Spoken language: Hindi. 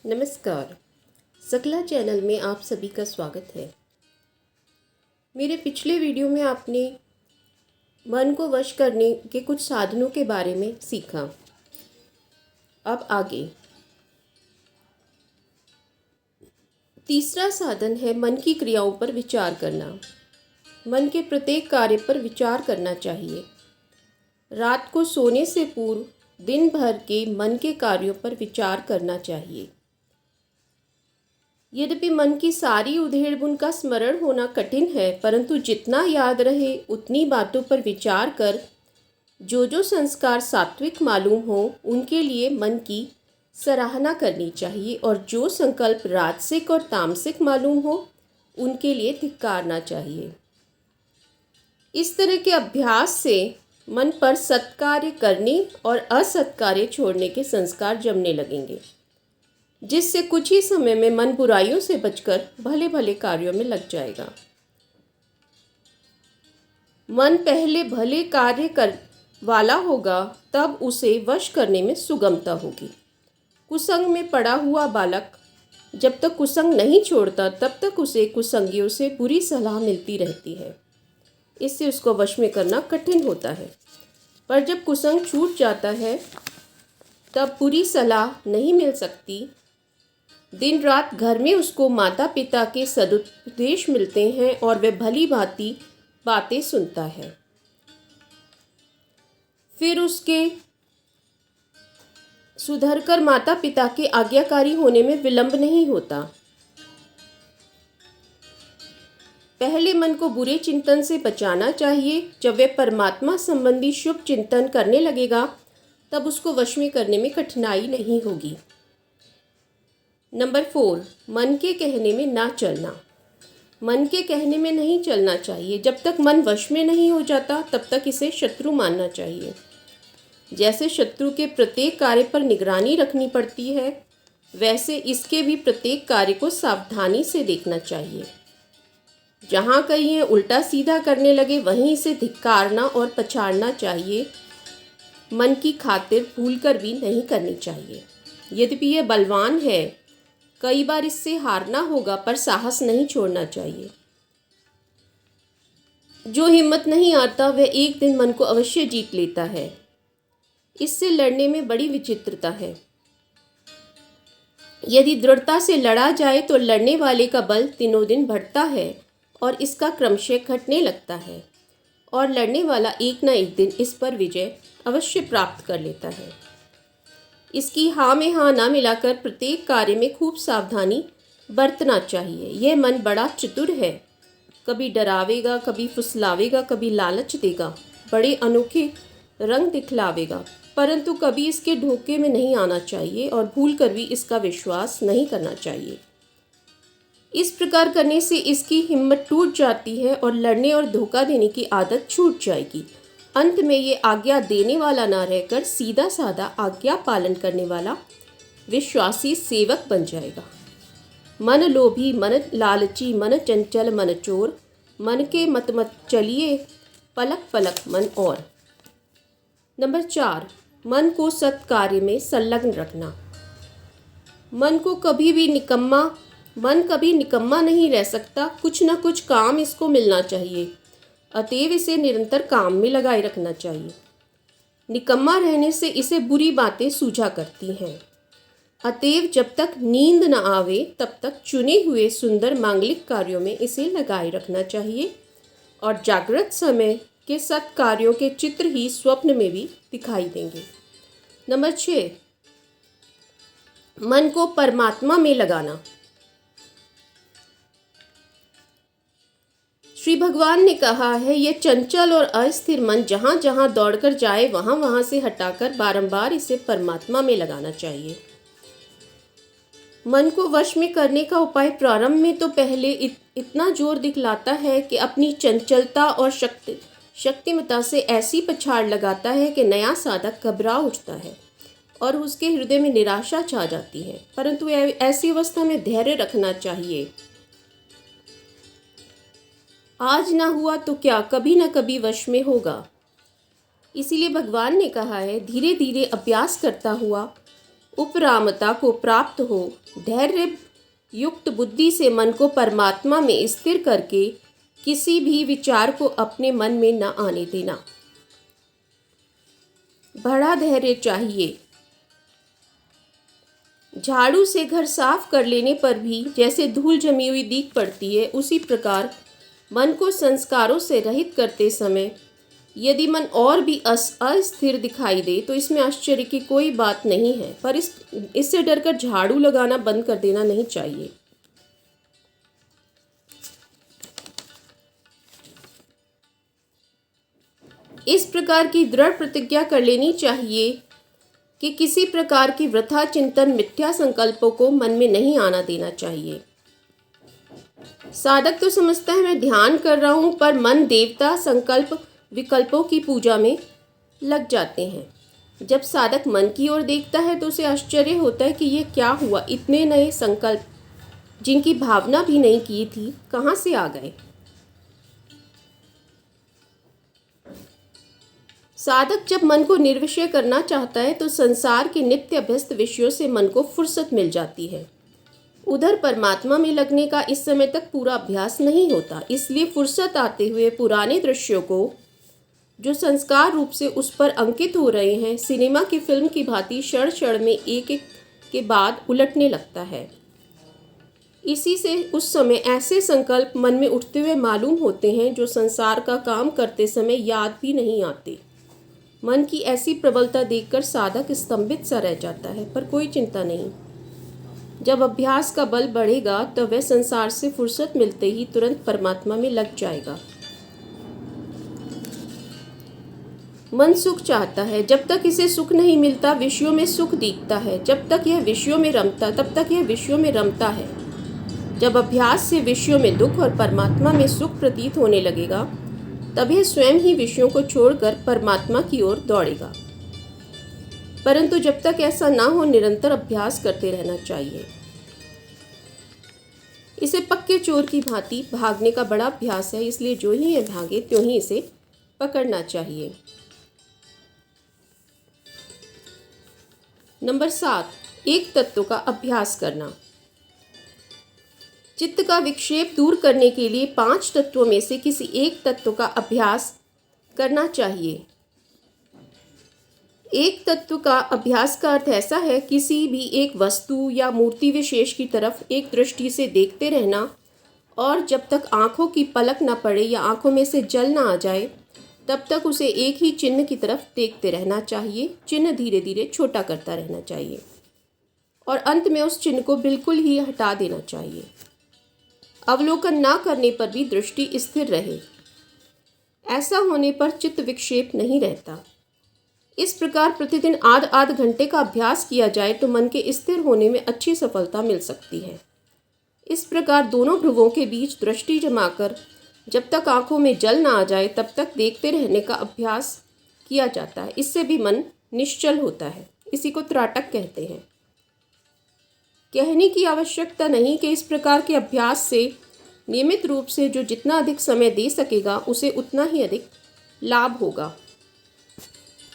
नमस्कार। सकला चैनल में आप सभी का स्वागत है। मेरे पिछले वीडियो में आपने मन को वश करने के कुछ साधनों के बारे में सीखा। अब आगे तीसरा साधन है मन की क्रियाओं पर विचार करना। मन के प्रत्येक कार्य पर विचार करना चाहिए। रात को सोने से पूर्व दिन भर के मन के कार्यों पर विचार करना चाहिए। यद्यपि मन की सारी उधेड़-बुन का स्मरण होना कठिन है, परंतु जितना याद रहे उतनी बातों पर विचार कर जो संस्कार सात्विक मालूम हो उनके लिए मन की सराहना करनी चाहिए और जो संकल्प राजसिक और तामसिक मालूम हो उनके लिए धिक्कारना चाहिए। इस तरह के अभ्यास से मन पर सत्कार्य करने और असत्कार्य छोड़ने के संस्कार जमने लगेंगे, जिससे कुछ ही समय में मन बुराइयों से बचकर भले भले कार्यों में लग जाएगा। मन पहले भले कार्य कर वाला होगा, तब उसे वश करने में सुगमता होगी। कुसंग में पड़ा हुआ बालक जब तक कुसंग नहीं छोड़ता तब तक उसे कुसंगियों से बुरी सलाह मिलती रहती है। इससे उसको वश में करना कठिन होता है, पर जब कुसंग छूट जाता है तब बुरी सलाह नहीं मिल सकती। दिन रात घर में उसको माता पिता के सदुपदेश मिलते हैं और वह भली भांति बातें सुनता है। फिर उसके सुधरकर माता पिता के आज्ञाकारी होने में विलंब नहीं होता। पहले मन को बुरे चिंतन से बचाना चाहिए। जब वह परमात्मा संबंधी शुभ चिंतन करने लगेगा तब उसको वश में करने में कठिनाई नहीं होगी। नंबर 4, मन के कहने में ना चलना। मन के कहने में नहीं चलना चाहिए। जब तक मन वश में नहीं हो जाता तब तक इसे शत्रु मानना चाहिए। जैसे शत्रु के प्रत्येक कार्य पर निगरानी रखनी पड़ती है, वैसे इसके भी प्रत्येक कार्य को सावधानी से देखना चाहिए। जहाँ कहीं यह उल्टा सीधा करने लगे वहीं इसे धिक्कारना और पछाड़ना चाहिए। मन की खातिर भूलकर भी नहीं करनी चाहिए। यद्यपि यह बलवान है, कई बार इससे हारना होगा, पर साहस नहीं छोड़ना चाहिए। जो हिम्मत नहीं आता वह एक दिन मन को अवश्य जीत लेता है। इससे लड़ने में बड़ी विचित्रता है। यदि दृढ़ता से लड़ा जाए तो लड़ने वाले का बल दिनों दिन बढ़ता है और इसका क्रमशः घटने लगता है और लड़ने वाला एक न एक दिन इस पर विजय अवश्य प्राप्त कर लेता है। इसकी हाँ में हाँ ना मिलाकर प्रत्येक कार्य में खूब सावधानी बरतना चाहिए। यह मन बड़ा चतुर है। कभी डरावेगा, कभी फुसलावेगा, कभी लालच देगा, बड़े अनोखे रंग दिखलावेगा, परंतु कभी इसके धोखे में नहीं आना चाहिए और भूल कर भी इसका विश्वास नहीं करना चाहिए। इस प्रकार करने से इसकी हिम्मत टूट जाती है और लड़ने और धोखा देने की आदत छूट जाएगी। अंत में ये आज्ञा देने वाला ना रहकर सीधा साधा आज्ञा पालन करने वाला विश्वासी सेवक बन जाएगा। मन लोभी, मन लालची, मन चंचल, मन चोर, मन के मत मत चलिए, पलक पलक मन और। नंबर 4, मन को सत्कार्य में संलग्न रखना। मन कभी निकम्मा नहीं रह सकता। कुछ न कुछ काम इसको मिलना चाहिए, अतएव इसे निरंतर काम में लगाए रखना चाहिए। निकम्मा रहने से इसे बुरी बातें सूझा करती हैं, अतएव जब तक नींद न आवे तब तक चुने हुए सुंदर मांगलिक कार्यों में इसे लगाए रखना चाहिए और जागृत समय के सत्कार्यों के चित्र ही स्वप्न में भी दिखाई देंगे। नंबर 6, मन को परमात्मा में लगाना। श्री भगवान ने कहा है, यह चंचल और अस्थिर मन जहाँ जहाँ दौड़कर जाए वहाँ वहाँ से हटाकर बारंबार इसे परमात्मा में लगाना चाहिए। मन को वश में करने का उपाय प्रारंभ में तो पहले इतना जोर दिखलाता है कि अपनी चंचलता और शक्तिमता से ऐसी पछाड़ लगाता है कि नया साधक घबरा उठता है और उसके हृदय में निराशा छा जाती है। परंतु ऐसी अवस्था में धैर्य रखना चाहिए। आज ना हुआ तो क्या, कभी ना कभी वश में होगा। इसीलिए भगवान ने कहा है, धीरे धीरे अभ्यास करता हुआ उपरामता को प्राप्त हो, धैर्य युक्त बुद्धि से मन को परमात्मा में स्थिर करके किसी भी विचार को अपने मन में न आने देना। बड़ा धैर्य चाहिए। झाड़ू से घर साफ कर लेने पर भी जैसे धूल जमी हुई दिख पड़ती है, उसी प्रकार मन को संस्कारों से रहित करते समय यदि मन और भी अस्थिर दिखाई दे तो इसमें आश्चर्य की कोई बात नहीं है, पर इससे डरकर झाड़ू लगाना बंद कर देना नहीं चाहिए। इस प्रकार की दृढ़ प्रतिज्ञा कर लेनी चाहिए कि किसी प्रकार की वृथा चिंतन, मिथ्या संकल्पों को मन में नहीं आना देना चाहिए। साधक तो समझता है मैं ध्यान कर रहा हूँ, पर मन देवता संकल्प विकल्पों की पूजा में लग जाते हैं। जब साधक मन की ओर देखता है तो उसे आश्चर्य होता है कि ये क्या हुआ, इतने नए संकल्प जिनकी भावना भी नहीं की थी कहाँ से आ गए। साधक जब मन को निर्विषय करना चाहता है तो संसार के नित्य अभ्यस्त विषयों से मन को फुर्सत मिल जाती है। उधर परमात्मा में लगने का इस समय तक पूरा अभ्यास नहीं होता, इसलिए फुर्सत आते हुए पुराने दृश्यों को जो संस्कार रूप से उस पर अंकित हो रहे हैं, सिनेमा की फिल्म की भांति क्षण क्षण में एक एक के बाद उलटने लगता है। इसी से उस समय ऐसे संकल्प मन में उठते हुए मालूम होते हैं जो संसार का काम करते समय याद भी नहीं आते। मन की ऐसी प्रबलता देखकर साधक स्तंभित सा रह जाता है, पर कोई चिंता नहीं। जब अभ्यास का बल बढ़ेगा तब वह संसार से फुर्सत मिलते ही तुरंत परमात्मा में लग जाएगा। मन सुख चाहता है, जब तक इसे सुख नहीं मिलता विषयों में सुख दिखता है। जब तक यह विषयों में रमता तब तक यह विषयों में रमता है। जब अभ्यास से विषयों में दुख और परमात्मा में सुख प्रतीत होने लगेगा तब यह स्वयं ही विषयों को छोड़कर परमात्मा की ओर दौड़ेगा। परंतु जब तक ऐसा ना हो निरंतर अभ्यास करते रहना चाहिए। इसे पक्के चोर की भांति भागने का बड़ा अभ्यास है, इसलिए जो ही यह भागे त्यों ही इसे पकड़ना चाहिए। नंबर 7, एक तत्व का अभ्यास करना। चित्त का विक्षेप दूर करने के लिए 5 तत्वों में से किसी एक तत्व का अभ्यास करना चाहिए। एक तत्व का अभ्यास का अर्थ ऐसा है किसी भी एक वस्तु या मूर्ति विशेष की तरफ एक दृष्टि से देखते रहना, और जब तक आँखों की पलक न पड़े या आँखों में से जल न आ जाए तब तक उसे एक ही चिन्ह की तरफ देखते रहना चाहिए। चिन्ह धीरे धीरे छोटा करता रहना चाहिए और अंत में उस चिन्ह को बिल्कुल ही हटा देना चाहिए। अवलोकन ना करने पर भी दृष्टि स्थिर रहे। ऐसा होने पर चित्त विक्षेप नहीं रहता। इस प्रकार प्रतिदिन आध घंटे का अभ्यास किया जाए तो मन के स्थिर होने में अच्छी सफलता मिल सकती है। इस प्रकार दोनों भ्रुवों के बीच दृष्टि जमाकर जब तक आंखों में जल ना आ जाए तब तक देखते रहने का अभ्यास किया जाता है। इससे भी मन निश्चल होता है। इसी को त्राटक कहते हैं। कहने की आवश्यकता नहीं कि इस प्रकार के अभ्यास से नियमित रूप से जो जितना अधिक समय दे सकेगा उसे उतना ही अधिक लाभ होगा।